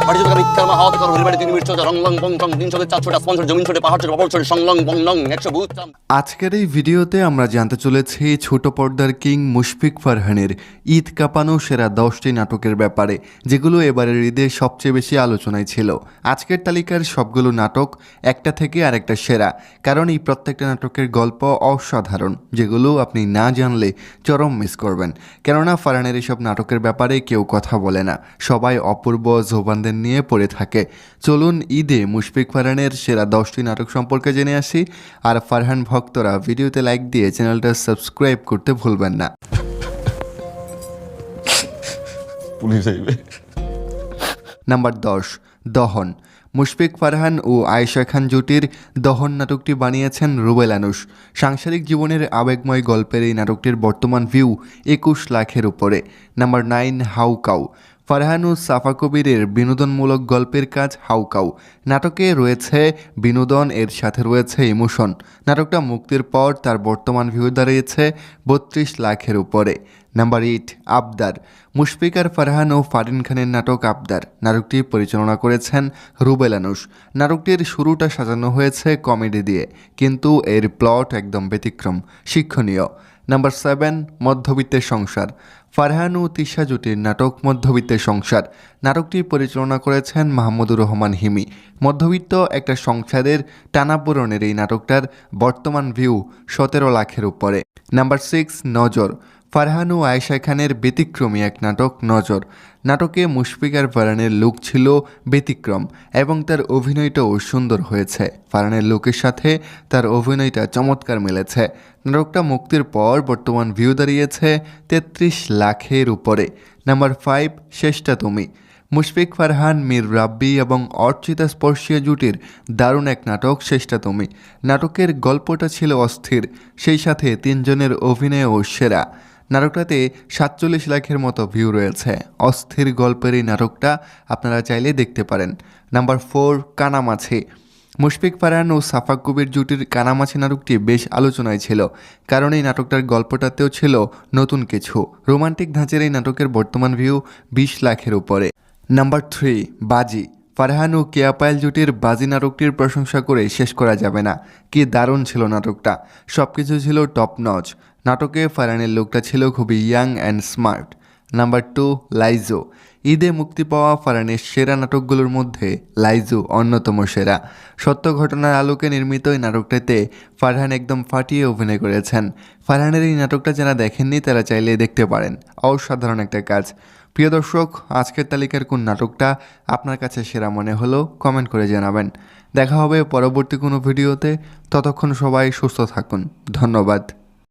বাড়ি যদি ইচ্ছার মা হাত করো বাড়ি 3 মিনিট চলে রং লং বং টং 300 400 স্পন্সর জমিন ছোটে পাহাড় ছোটে বাবল ছোটে সংলং বং নং 100 ভূত। আজকের এই ভিডিওতে আমরা জানতে চলেছি ছোট পর্দার কিং মুশফিক ফারহানের ঈদ কাঁপানো সেরা 10টি নাটকের ব্যাপারে, যেগুলো এবারের ঈদে সবচেয়ে বেশি আলোচনায় ছিল। আজকের তালিকার সবগুলো নাটক একটা থেকে আরেকটা সেরা, কারণ এই প্রত্যেকটা নাটকের গল্প অসাধারণ, যেগুলো আপনি না জানলে চরম মিস করবেন। কেননা ফারহানের এসব নাটকের ব্যাপারে কেউ কথা বলে না, সবাই অপূর্ব জোবানদের নিয়ে পড়ে থাকে। চলুন ঈদে মুশফিক ফারহানের সেরা 10টি নাটক সম্পর্কে জেনে আসি। আর ফারহান ভক্তরা ভিডিওতে লাইক দিয়ে চ্যানেলটা সাবস্ক্রাইব করতে ভুলবেন না। পুলিশ আইবে। নাম্বার 10, দহন। মুশফিক ফারহান ও আয়েশা খান জুটির দহন নাটকটি বানিয়েছেন রুবেল আনুশ। সাংসারিক জীবনের আবেগময় গল্পের এই নাটকটির বর্তমান ভিউ 21 লাখের উপরে। নাম্বার 9, হাউকাউ। ফারহান ও সাফা কবিরের বিনোদনমূলক গল্পের কাজ হাউকাউ। নাটকে রয়েছে বিনোদন, এর সাথে রয়েছে ইমোশন। নাটকটা মুক্তির পর তার বর্তমান ভিউ দাঁড়িয়েছে 32 লাখের উপরে। নাম্বার 8, আবদার। মুশফিক আর ফারহান ও ফারিন খানের নাটক আবদার। নাটকটি পরিচালনা করেছেন রুবেল আনুশ। নাটকটির শুরুটা সাজানো হয়েছে কমেডি দিয়ে, কিন্তু এর প্লট একদম ব্যতিক্রম, শিক্ষণীয়। নাম্বার 7, মধ্যবিত্তের সংসার। ফারহান ও তিশা জুটির নাটক মধ্যবিত্তের সংসার। নাটকটি পরিচালনা করেছেন মাহমুদুর রহমান হিমি। মধ্যবিত্ত একটা সংসারের টানাপোড়েনের এই নাটকটার বর্তমান ভিউ 17 লাখের উপরে। নাম্বার 6, নজর। ফারহান ও আয়েশা খানের ব্যতিক্রমী এক নাটক নজর। নাটকে মুশফিক আর ফারহানের লুক ছিল ব্যতিক্রম এবং তার অভিনয়টাও সুন্দর হয়েছে। ফারহানের লুকের সাথে তার অভিনয়টা চমৎকার মিলেছে। নাটকটা মুক্তির পর বর্তমান ভিউ দাঁড়িয়েছে 33 লাখের উপরে। নাম্বার 5, শেষটা তুমি। মুশফিক ফারহান, মীর রাব্বি এবং অর্চিতা স্পর্শিয়া জুটির দারুণ এক নাটক শেষটা তুমি। নাটকের গল্পটা ছিল অস্থির, সেই সাথে 3 জনের অভিনয়ও সেরা। নাটকটাতে 47 লাখের মতো ভিউ রয়েছে। অস্থির গল্পের এই নাটকটা আপনারা চাইলে দেখতে পারেন। নাম্বার 4, কানামাছি। মুশফিক ফারহান ও সাফা কবির জুটির কানামাছি নাটকটি বেশ আলোচনায় ছিল, কারণ এই নাটকটার গল্পটাতেও ছিল নতুন কিছু। রোমান্টিক ধাঁচের এই নাটকের বর্তমান ভিউ 20 লাখের উপরে। নাম্বার 3, বাজি। ফারহান ও কেয়া পায়েল জুটির বাজি নাটকটির প্রশংসা করে শেষ করা যাবে না। কি দারুণ ছিল নাটকটা, সব কিছু ছিল টপ নচ। নাটকে ফারহানের লুকটা ছিল খুবই ইয়াং অ্যান্ড স্মার্ট। নাম্বার 2, লাইজো। ঈদে মুক্তি পাওয়া ফারহানের সেরা নাটকগুলোর মধ্যে লাইজো অন্যতম সেরা। সত্য ঘটনার আলোকে নির্মিত এই নাটকটাতে ফারহান একদম ফাটিয়ে অভিনয় করেছেন। ফারহানের এই নাটকটা যারা দেখেননি তারা চাইলে দেখতে পারেন, অসাধারণ একটা কাজ। প্রিয় দর্শক, আজকের তালিকার কোন নাটকটা আপনার কাছে সেরা মনে হলো কমেন্ট করে জানাবেন। দেখা হবে পরবর্তী কোনো ভিডিওতে। ততক্ষণ সবাই সুস্থ থাকুন। ধন্যবাদ।